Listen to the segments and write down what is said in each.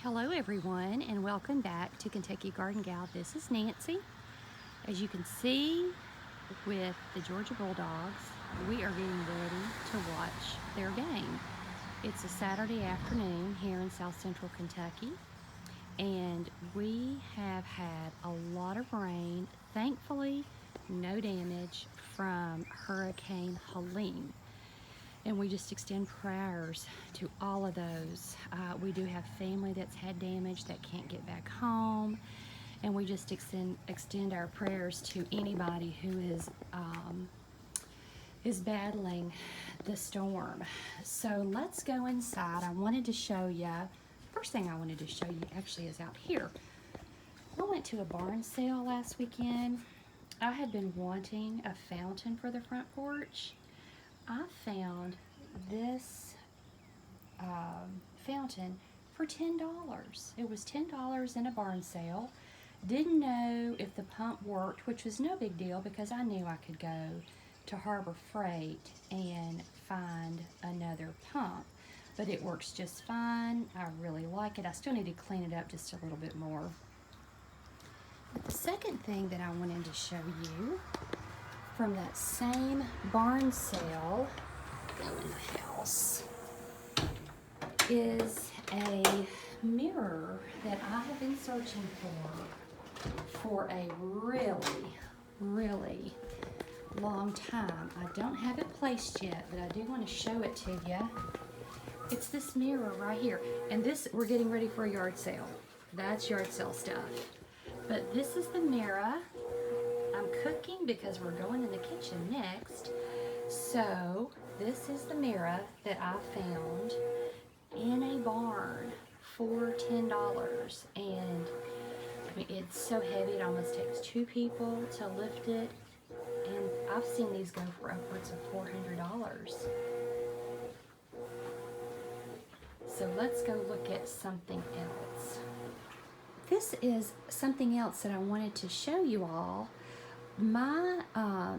Hello everyone and welcome back to Kentucky Garden Gal. This is Nancy. As you can see with the Georgia Bulldogs, we are getting ready to watch their game. It's a Saturday afternoon here in South Central Kentucky and we have had a lot of rain. Thankfully, no damage from Hurricane Helene. And we just extend prayers to all of those. We do have family that's had damage that can't get back home, and we just extend our prayers to anybody who is battling the storm. So let's go inside. I wanted to show you. First thing I wanted to show you actually is out here. I went to a barn sale last weekend. I had been wanting a fountain for the front porch. I found this fountain for $10. It was $10 in a barn sale. Didn't know if the pump worked, which was no big deal because I knew I could go to Harbor Freight and find another pump. But it works just fine. I really like it. I still need to clean it up just a little bit more. But the second thing that I wanted to show you from that same barn sale, go in the house, is a mirror that I have been searching for a really long time. I don't have it placed yet, but I do want to show it to you. It's this mirror right here. And this, we're getting ready for a yard sale. That's yard sale stuff. But this is the mirror. I'm cooking because we're going in the kitchen next. So this is the mirror that I found in a barn for $10. And I mean, it's so heavy, it almost takes two people to lift it. And I've seen these go for upwards of $400. So let's go look at something else. This is something else that I wanted to show you all. My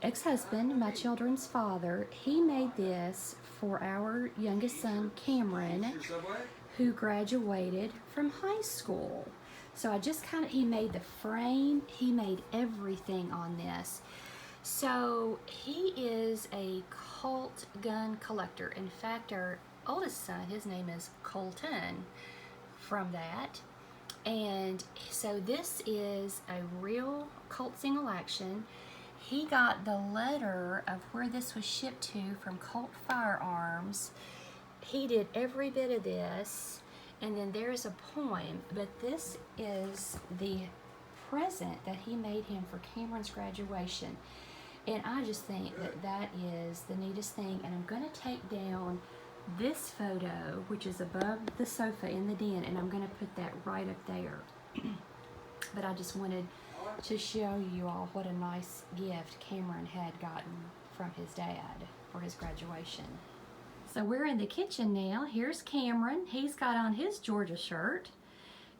ex-husband, my children's father, he made this for our youngest son, Cameron, who graduated from high school. So he made the frame, he made everything on this. So he is a Colt gun collector. In fact, our oldest son, his name is Colton from that. And so this is a real Colt single action. He got the letter of where this was shipped to from Colt Firearms. He did every bit of this, and then there's a poem, but this is the present that he made him for Cameron's graduation. And I just think that that is the neatest thing, and I'm going to take down this photo, which is above the sofa in the den, and I'm going to put that right up there. But I just wanted to show you all what a nice gift Cameron had gotten from his dad for his graduation. So we're in the kitchen now. Here's Cameron. He's got on his Georgia shirt.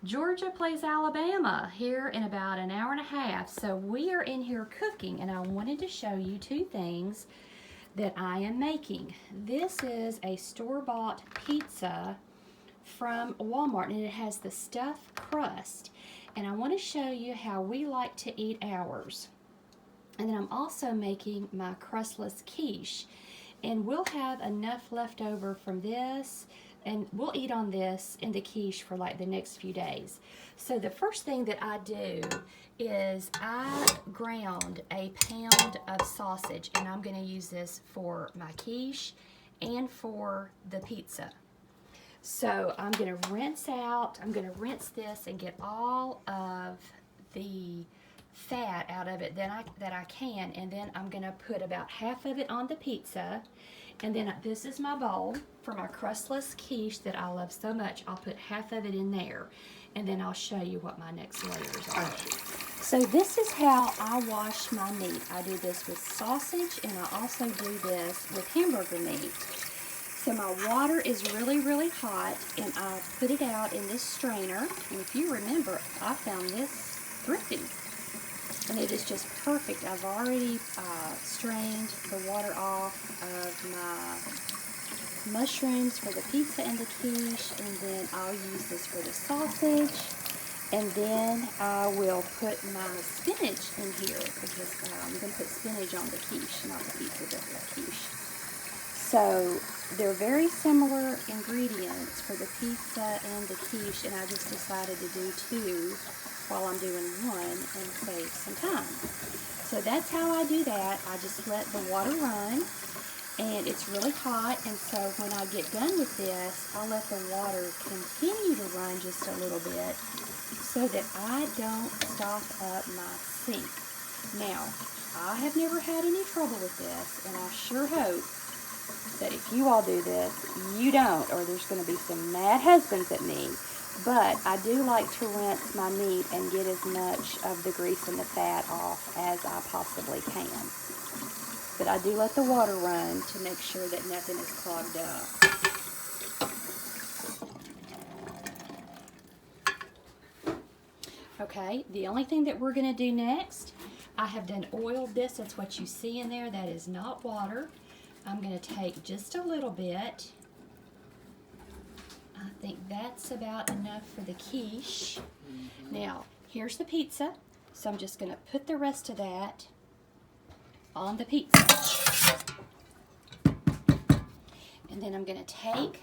Georgia plays Alabama here in about an hour and a half. So we are in here cooking, and I wanted to show you two things that I am making. This is a store-bought pizza from Walmart, and it has the stuffed crust. And I want to show you how we like to eat ours. And then I'm also making my crustless quiche. And we'll have enough left over from this, and we'll eat on this in the quiche for like the next few days. So the first thing that I do is I ground a pound of sausage, and I'm going to use this for my quiche and for the pizza. So I'm going to rinse this and get all of the fat out of it that I can, and then I'm going to put about half of it on the pizza. And then this is my bowl for my crustless quiche that I love so much. I'll put half of it in there, and then I'll show you what my next layers are. So this is how I wash my meat. I do this with sausage, and I also do this with hamburger meat. So my water is really hot, and I put it out in this strainer. And if you remember, I found this thrifty, and it is just perfect. I've already strained the water off of my mushrooms for the pizza and the quiche, and then I'll use this for the sausage. And then I will put my spinach in here because I'm going to put spinach on the quiche, not the pizza, but the quiche. So they're very similar ingredients for the pizza and the quiche, and I just decided to do two while I'm doing one and save some time. So that's how I do that. I just let the water run, and it's really hot, and so when I get done with this, I'll let the water continue to run just a little bit so that I don't stop up my sink. Now, I have never had any trouble with this, and I sure hope that if you all do this, you don't, or there's going to be some mad husbands at me. But I do like to rinse my meat and get as much of the grease and the fat off as I possibly can. But I do let the water run to make sure that nothing is clogged up. Okay, the only thing that we're going to do next, I have done oiled this. That's what you see in there. That is not water. I'm going to take just a little bit. I think that's about enough for the quiche. Now, here's the pizza. So I'm just going to put the rest of that on the pizza. And then I'm going to take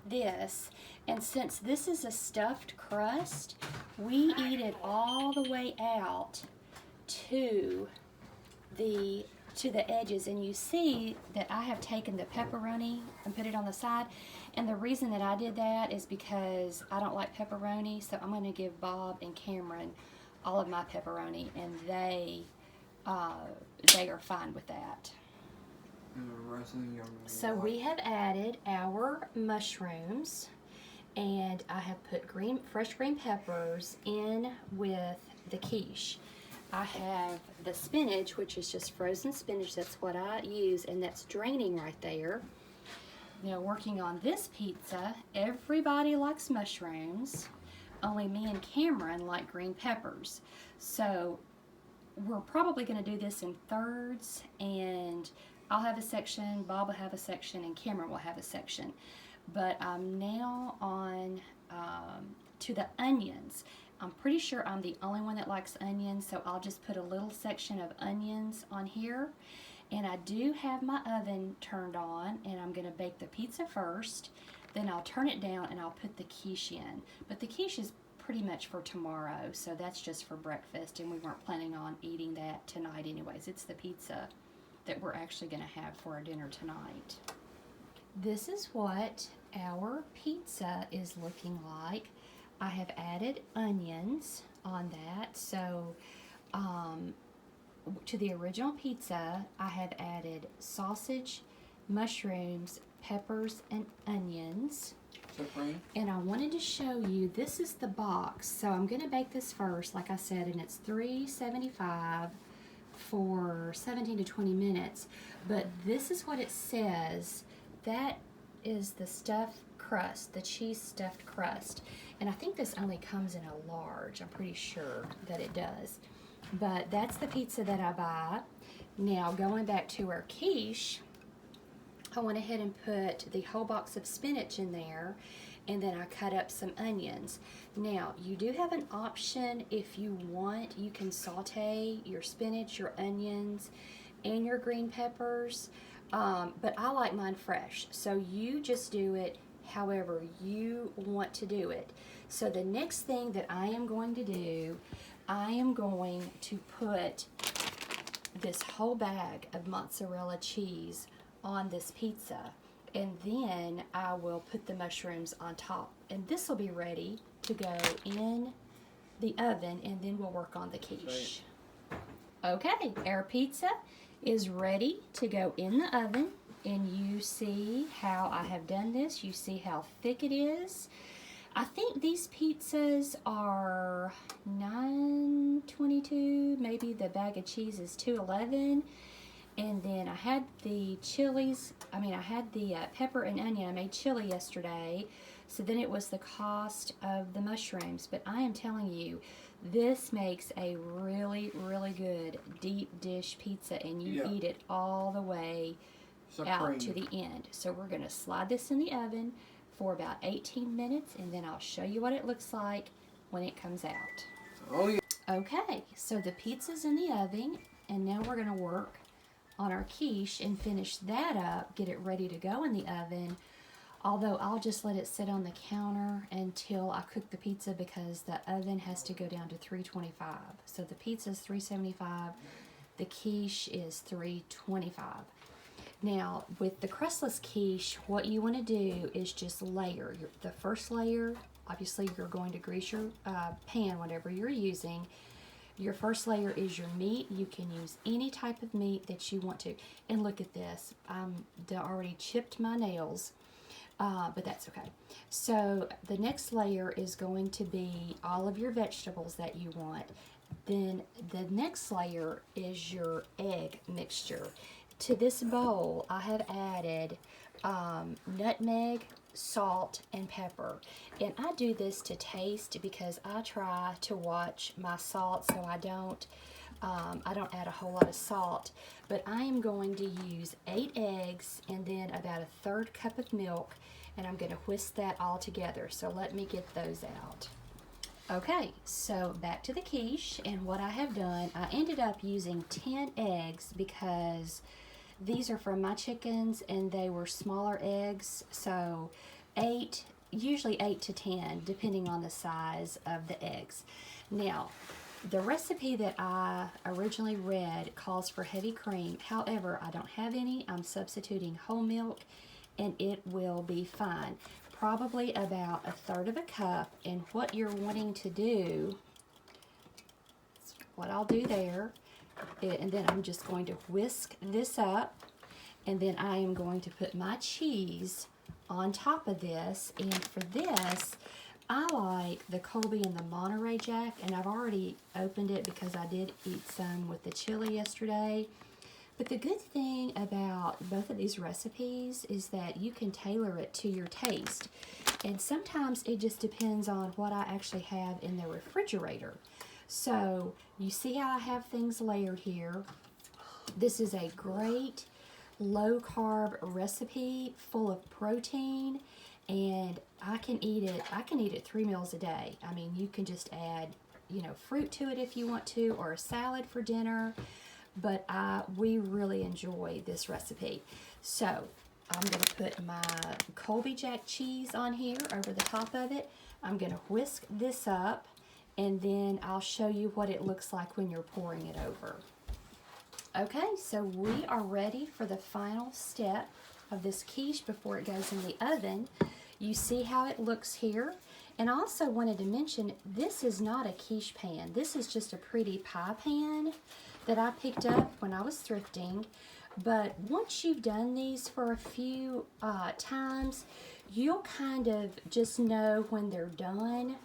this, and since this is a stuffed crust, we eat it all the way out to the edges, and you see that I have taken the pepperoni and put it on the side, and the reason that I did that is because I don't like pepperoni, so I'm going to give Bob and Cameron all of my pepperoni, and they are fine with that. So we have added our mushrooms, and I have put fresh green peppers in with the quiche. I have the spinach, which is just frozen spinach. That's what I use, and that's draining right there. Now, working on this pizza, everybody likes mushrooms, only me and Cameron like green peppers. So we're probably going to do this in thirds, and I'll have a section, Bob will have a section, and Cameron will have a section. But I'm now on to the onions. I'm pretty sure I'm the only one that likes onions, so I'll just put a little section of onions on here. And I do have my oven turned on, and I'm going to bake the pizza first. Then I'll turn it down, and I'll put the quiche in. But the quiche is pretty much for tomorrow, so that's just for breakfast, and we weren't planning on eating that tonight anyways. It's the pizza that we're actually going to have for our dinner tonight. This is what our pizza is looking like. I have added onions on that, so to the original pizza, I have added sausage, mushrooms, peppers, and onions. And I wanted to show you, this is the box. So I'm going to bake this first, like I said, and it's $3.75 for 17 to 20 minutes. But this is what it says. That is the stuffed crust, the cheese stuffed crust. And I think this only comes in a large. I'm pretty sure that it does. But that's the pizza that I buy. Now, going back to our quiche, I went ahead and put the whole box of spinach in there, and then I cut up some onions. Now, you do have an option if you want. You can saute your spinach, your onions, and your green peppers, but I like mine fresh. So you just do it however you want to do it. So the next thing that I am going to do, I am going to put this whole bag of mozzarella cheese on this pizza, and then I will put the mushrooms on top, and this will be ready to go in the oven, and then we'll work on the quiche. Okay, our pizza is ready to go in the oven, and you see how I have done this. You see how thick it is. I think these pizzas are $9.22. Maybe the bag of cheese is $2.11. And then I had the chilies. I had the pepper and onion. I made chili yesterday. So then it was the cost of the mushrooms. But I am telling you, this makes a really, really good deep dish pizza. And you eat it all the way out to the end. So we're going to slide this in the oven for about 18 minutes, and then I'll show you what it looks like when it comes out. Oh, yeah. Okay, so the pizza's in the oven, and now we're going to work on our quiche and finish that up, get it ready to go in the oven. Although I'll just let it sit on the counter until I cook the pizza, because the oven has to go down to 325. So the pizza's 375, the quiche is 325. Now, with the crustless quiche, what you want to do is just layer. The first layer, obviously you're going to grease your pan, whatever you're using. Your first layer is your meat. You can use any type of meat that you want to. And look at this. I already chipped my nails, but that's okay. So the next layer is going to be all of your vegetables that you want. Then the next layer is your egg mixture. To this bowl, I have added nutmeg, salt, and pepper. And I do this to taste, because I try to watch my salt so I don't add a whole lot of salt. But I am going to use 8 eggs and then about a 1/3 cup of milk, and I'm going to whisk that all together. So let me get those out. Okay, so back to the quiche, and what I have done, I ended up using 10 eggs because these are from my chickens and they were smaller eggs, so usually 8 to 10, depending on the size of the eggs. Now, the recipe that I originally read calls for heavy cream. However, I don't have any. I'm substituting whole milk, and it will be fine. Probably about a 1/3 cup, and what you're wanting to do, what I'll do there, and then I'm just going to whisk this up, and then I am going to put my cheese on top of this. And for this, I like the Colby and the Monterey Jack, and I've already opened it because I did eat some with the chili yesterday. But the good thing about both of these recipes is that you can tailor it to your taste. And sometimes it just depends on what I actually have in the refrigerator. So you see how I have things layered here. This is a great low-carb recipe full of protein, and I can eat it 3 meals a day. I mean, you can just add, fruit to it if you want to, or a salad for dinner. But we really enjoy this recipe. So I'm going to put my Colby Jack cheese on here over the top of it. I'm going to whisk this up, and then I'll show you what it looks like when you're pouring it over. Okay, so we are ready for the final step of this quiche before it goes in the oven. You see how it looks here. And I also wanted to mention, this is not a quiche pan. This is just a pretty pie pan that I picked up when I was thrifting. But once you've done these for a few times, you'll kind of just know when they're done.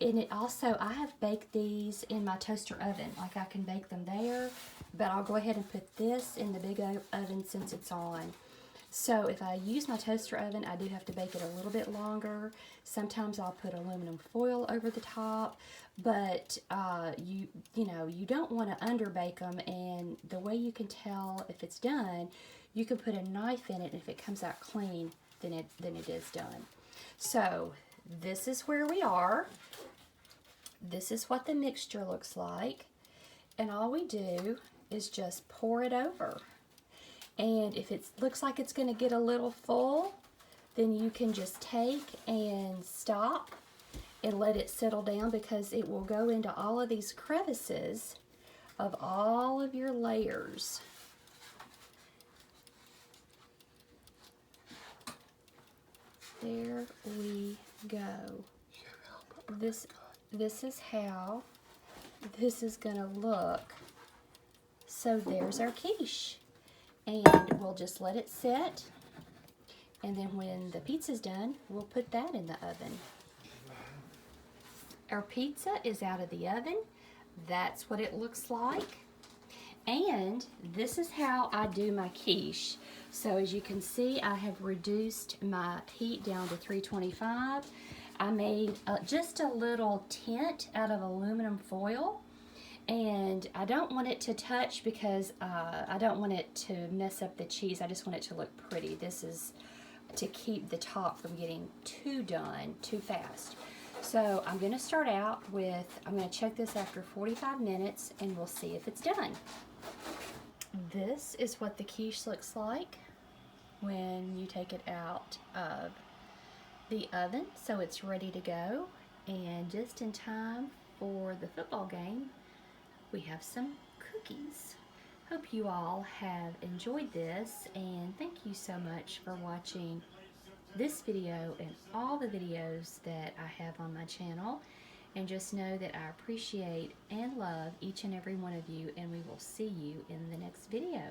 And it also, I have baked these in my toaster oven. Like, I can bake them there, but I'll go ahead and put this in the big oven since it's on. So if I use my toaster oven, I do have to bake it a little bit longer. Sometimes I'll put aluminum foil over the top, but you don't want to underbake them. And the way you can tell if it's done, you can put a knife in it, and if it comes out clean, then it is done. So this is where we are. This is what the mixture looks like, and all we do is just pour it over. And if it looks like it's going to get a little full, then you can just take and stop and let it settle down, because it will go into all of these crevices of all of your layers. There we go. This is how this is going to look. So there's our quiche. And we'll just let it sit, and then when the pizza's done, we'll put that in the oven. Our pizza is out of the oven. That's what it looks like. And this is how I do my quiche. So as you can see, I have reduced my heat down to 325. I made just a little tent out of aluminum foil, And I don't want it to touch because I don't want it to mess up the cheese. I just want it to look pretty. This is to keep the top from getting too done too fast. So I'm going to start out with, I'm going to check this after 45 minutes and we'll see if it's done. This is what the quiche looks like when you take it out of the oven. So it's ready to go, and just in time for the football game, we have some cookies. Hope you all have enjoyed this, and thank you so much for watching this video and all the videos that I have on my channel. And just know that I appreciate and love each and every one of you, and we will see you in the next video.